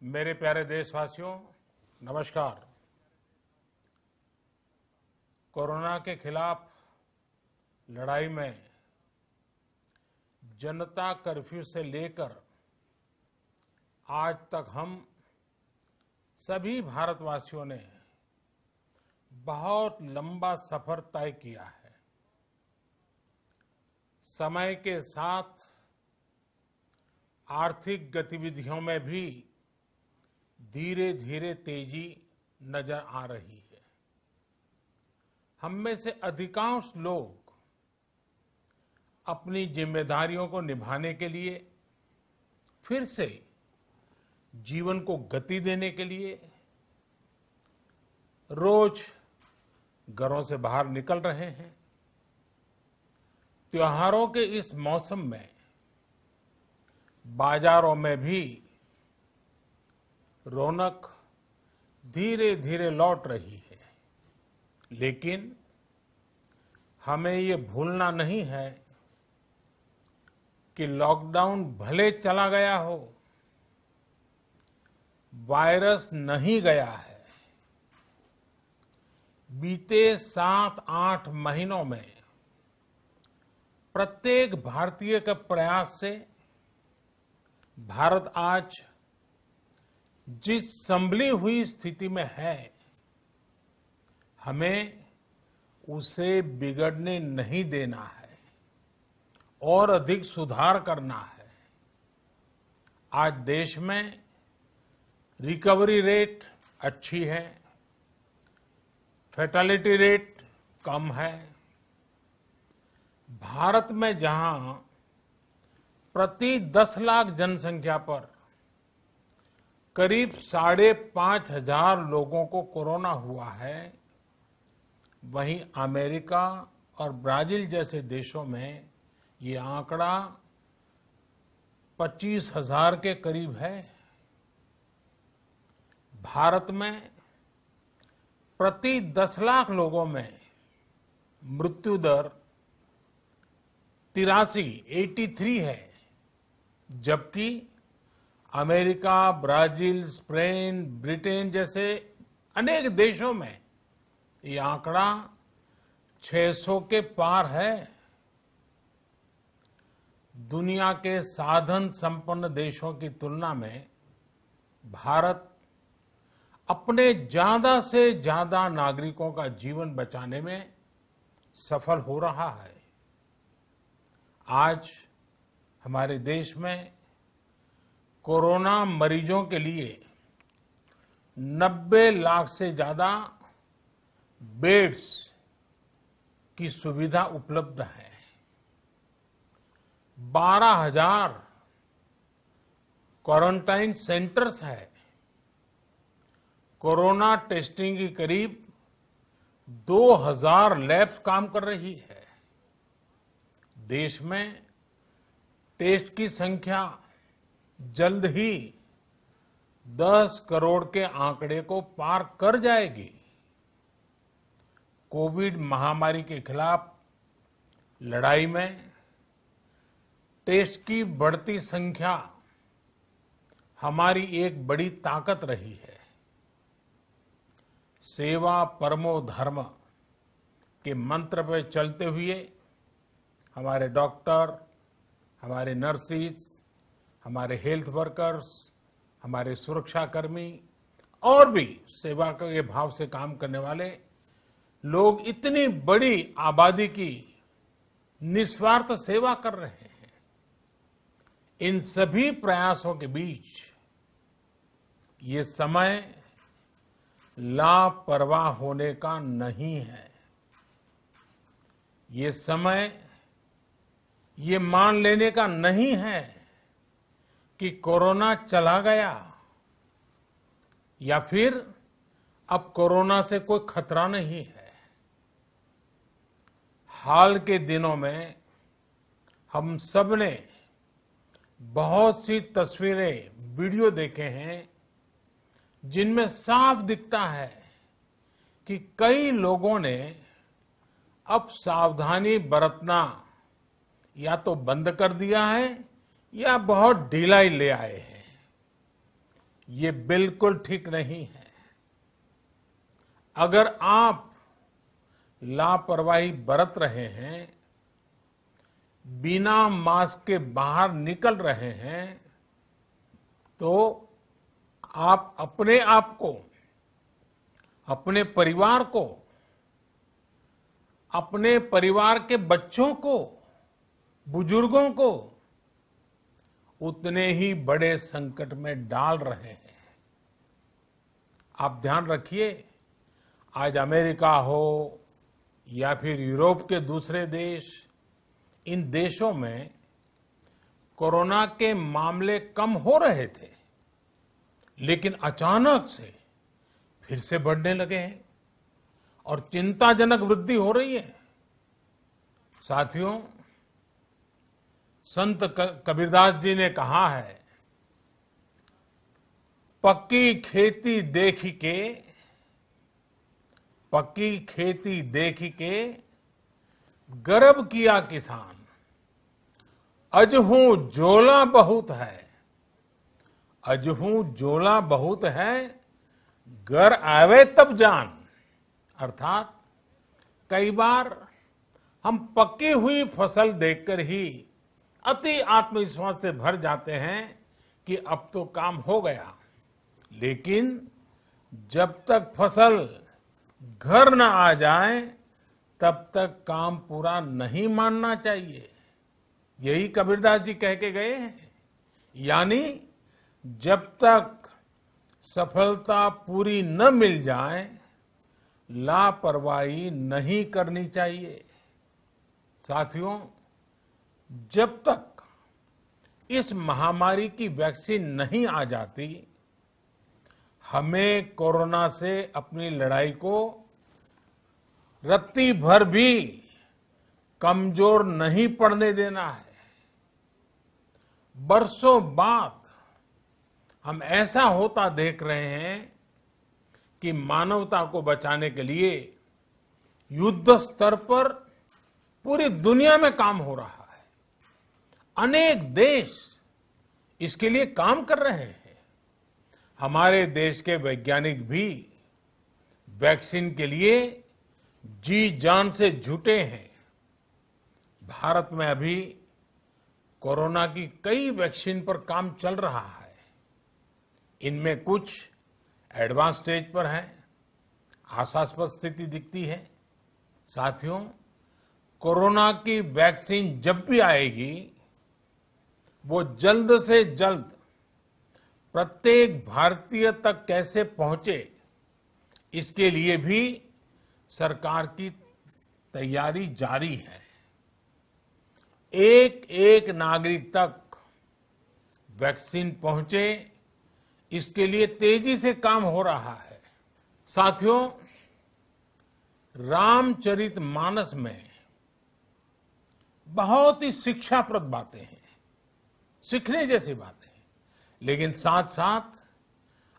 मेरे प्यारे देशवासियों, नमस्कार। कोरोना के खिलाफ लड़ाई में जनता कर्फ्यू से लेकर आज तक हम सभी भारतवासियों ने बहुत लंबा सफर तय किया है। समय के साथ आर्थिक गतिविधियों में भी धीरे धीरे तेजी नजर आ रही है। हम में से अधिकांश लोग अपनी जिम्मेदारियों को निभाने के लिए फिर से जीवन को गति देने के लिए रोज घरों से बाहर निकल रहे हैं। त्योहारों के इस मौसम में बाजारों में भी रौनक धीरे धीरे लौट रही है, लेकिन हमें ये भूलना नहीं है कि लॉकडाउन भले चला गया हो, वायरस नहीं गया है। बीते 7-8 महीनों में प्रत्येक भारतीय के प्रयास से भारत आज जिस संभली हुई स्थिति में है, हमें उसे बिगड़ने नहीं देना है और अधिक सुधार करना है। आज देश में रिकवरी रेट अच्छी है, फैटेलिटी रेट कम है। भारत में जहां प्रति 10 लाख जनसंख्या पर करीब 5,500 लोगों को कोरोना हुआ है, वहीं अमेरिका और ब्राजील जैसे देशों में ये आंकड़ा 25,000 के करीब है। भारत में प्रति 10 लाख लोगों में मृत्यु दर 83 है, जबकि अमेरिका, ब्राजील, स्पेन, ब्रिटेन जैसे अनेक देशों में ये आंकड़ा 600 के पार है। दुनिया के साधन संपन्न देशों की तुलना में भारत अपने ज्यादा से ज्यादा नागरिकों का जीवन बचाने में सफल हो रहा है। आज हमारे देश में कोरोना मरीजों के लिए 90 लाख से ज्यादा बेड्स की सुविधा उपलब्ध है। 12,000 क्वारंटाइन सेंटर्स है। कोरोना टेस्टिंग की करीब 2,000 लैब्स काम कर रही है। देश में टेस्ट की संख्या जल्द ही 10 करोड़ के आंकड़े को पार कर जाएगी। कोविड महामारी के खिलाफ लड़ाई में टेस्ट की बढ़ती संख्या हमारी एक बड़ी ताकत रही है। सेवा परमो धर्म के मंत्र पर चलते हुए हमारे डॉक्टर, हमारे नर्सिस, हमारे हेल्थ वर्कर्स, हमारे सुरक्षाकर्मी और भी सेवा के भाव से काम करने वाले लोग इतनी बड़ी आबादी की निस्वार्थ सेवा कर रहे हैं। इन सभी प्रयासों के बीच ये समय लापरवाह होने का नहीं है। ये समय ये मान लेने का नहीं है कि कोरोना चला गया या फिर अब कोरोना से कोई खतरा नहीं है। हाल के दिनों में हम सब ने बहुत सी तस्वीरें, वीडियो देखे हैं जिनमें साफ दिखता है कि कई लोगों ने अब सावधानी बरतना या तो बंद कर दिया है या बहुत ढिलाई ले आए हैं। ये बिल्कुल ठीक नहीं है। अगर आप लापरवाही बरत रहे हैं, बिना मास्क के बाहर निकल रहे हैं, तो आप अपने आप को, अपने परिवार को, अपने परिवार के बच्चों को, बुजुर्गों को उतने ही बड़े संकट में डाल रहे हैं। आप ध्यान रखिए, आज अमेरिका हो या फिर यूरोप के दूसरे देश, इन देशों में कोरोना के मामले कम हो रहे थे, लेकिन अचानक से फिर से बढ़ने लगे हैं और चिंताजनक वृद्धि हो रही है। साथियों, संत कबीरदास जी ने कहा है, पक्की खेती देख के गर्व किया किसान, अजहू जोला बहुत है, घर आवे तब जान। अर्थात कई बार हम पकी हुई फसल देखकर ही अति आत्मविश्वास से भर जाते हैं कि अब तो काम हो गया, लेकिन जब तक फसल घर न आ जाए तब तक काम पूरा नहीं मानना चाहिए। यही कबीरदास जी कह के गए हैं। यानी जब तक सफलता पूरी न मिल जाए, लापरवाही नहीं करनी चाहिए। साथियों, जब तक इस महामारी की वैक्सीन नहीं आ जाती, हमें कोरोना से अपनी लड़ाई को रत्ती भर भी कमजोर नहीं पड़ने देना है। बरसों बाद हम ऐसा होता देख रहे हैं कि मानवता को बचाने के लिए युद्ध स्तर पर पूरी दुनिया में काम हो रहा है। अनेक देश इसके लिए काम कर रहे हैं। हमारे देश के वैज्ञानिक भी वैक्सीन के लिए जी जान से जुटे हैं। भारत में अभी कोरोना की कई वैक्सीन पर काम चल रहा है। इनमें कुछ एडवांस स्टेज पर है, आशास्पद स्थिति दिखती है। साथियों, कोरोना की वैक्सीन जब भी आएगी, वो जल्द से जल्द प्रत्येक भारतीय तक कैसे पहुंचे, इसके लिए भी सरकार की तैयारी जारी है। एक एक नागरिक तक वैक्सीन पहुंचे, इसके लिए तेजी से काम हो रहा है। साथियों, रामचरितमानस में बहुत ही शिक्षाप्रद बातें हैं, सीखने जैसी बातें हैं, लेकिन साथ साथ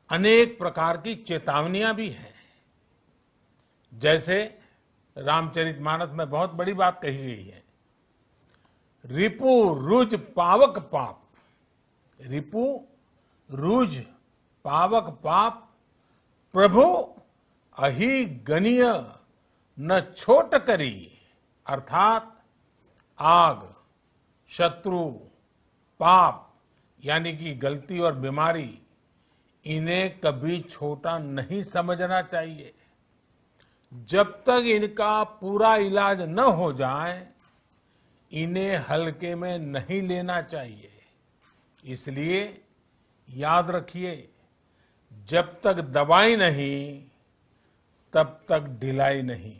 अनेक प्रकार की चेतावनियां भी हैं। जैसे रामचरितमानस में बहुत बड़ी बात कही गई है, रिपु रुज पावक पाप। रिपु रुज पावक पाप, प्रभु अहि गनीय न छोट करी। अर्थात आग, शत्रु, पाप यानी कि गलती और बीमारी, इन्हें कभी छोटा नहीं समझना चाहिए। जब तक इनका पूरा इलाज न हो जाए, इन्हें हल्के में नहीं लेना चाहिए। इसलिए याद रखिए, जब तक दवाई नहीं, तब तक ढिलाई नहीं।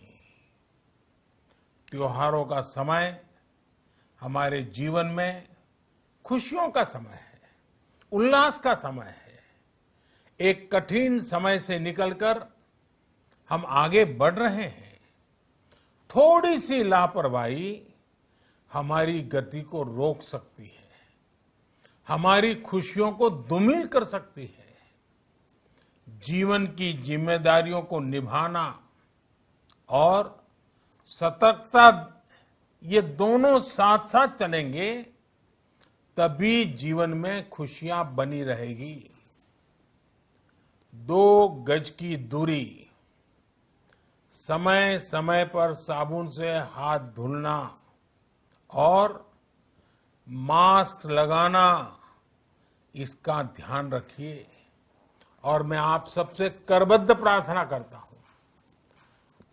त्योहारों का समय हमारे जीवन में खुशियों का समय है, उल्लास का समय है। एक कठिन समय से निकलकर हम आगे बढ़ रहे हैं। थोड़ी सी लापरवाही हमारी गति को रोक सकती है, हमारी खुशियों को धूमिल कर सकती है। जीवन की जिम्मेदारियों को निभाना और सतर्कता, ये दोनों साथ साथ चलेंगे, तभी जीवन में खुशियां बनी रहेगी। 2 गज की दूरी, समय समय पर साबुन से हाथ धुलना और मास्क लगाना, इसका ध्यान रखिए। और मैं आप सबसे करबद्ध प्रार्थना करता हूं,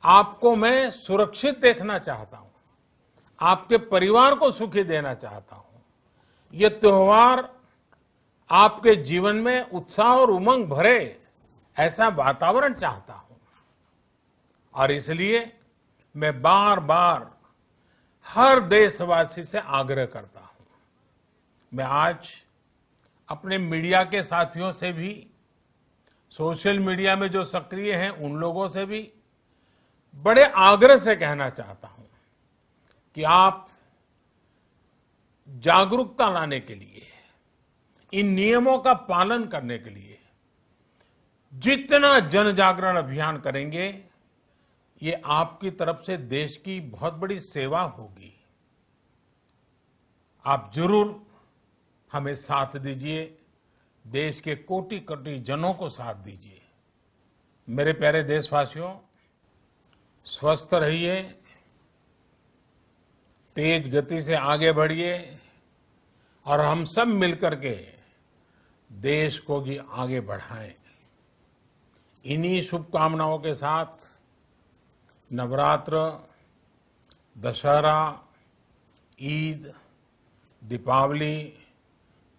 आपको मैं सुरक्षित देखना चाहता हूं, आपके परिवार को सुखी देना चाहता हूं। ये त्योहार आपके जीवन में उत्साह और उमंग भरे, ऐसा वातावरण चाहता हूं। और इसलिए मैं बार बार हर देशवासी से आग्रह करता हूं। मैं आज अपने मीडिया के साथियों से भी, सोशल मीडिया में जो सक्रिय हैं उन लोगों से भी बड़े आग्रह से कहना चाहता हूं कि आप जागरूकता लाने के लिए, इन नियमों का पालन करने के लिए जितना जन जागरण अभियान करेंगे, ये आपकी तरफ से देश की बहुत बड़ी सेवा होगी। आप जरूर हमें साथ दीजिए, देश के कोटि कोटि जनों को साथ दीजिए। मेरे प्यारे देशवासियों, स्वस्थ रहिए, तेज गति से आगे बढ़िए और हम सब मिलकर के देश को भी आगे बढ़ाएं। इन्हीं शुभकामनाओं के साथ नवरात्र, दशहरा, ईद, दीपावली,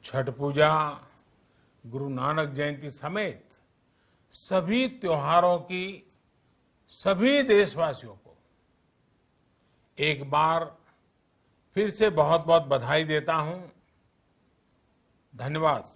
छठ पूजा, गुरु नानक जयंती समेत सभी त्योहारों की सभी देशवासियों को एक बार फिर से बहुत बहुत बधाई देता हूं। धन्यवाद।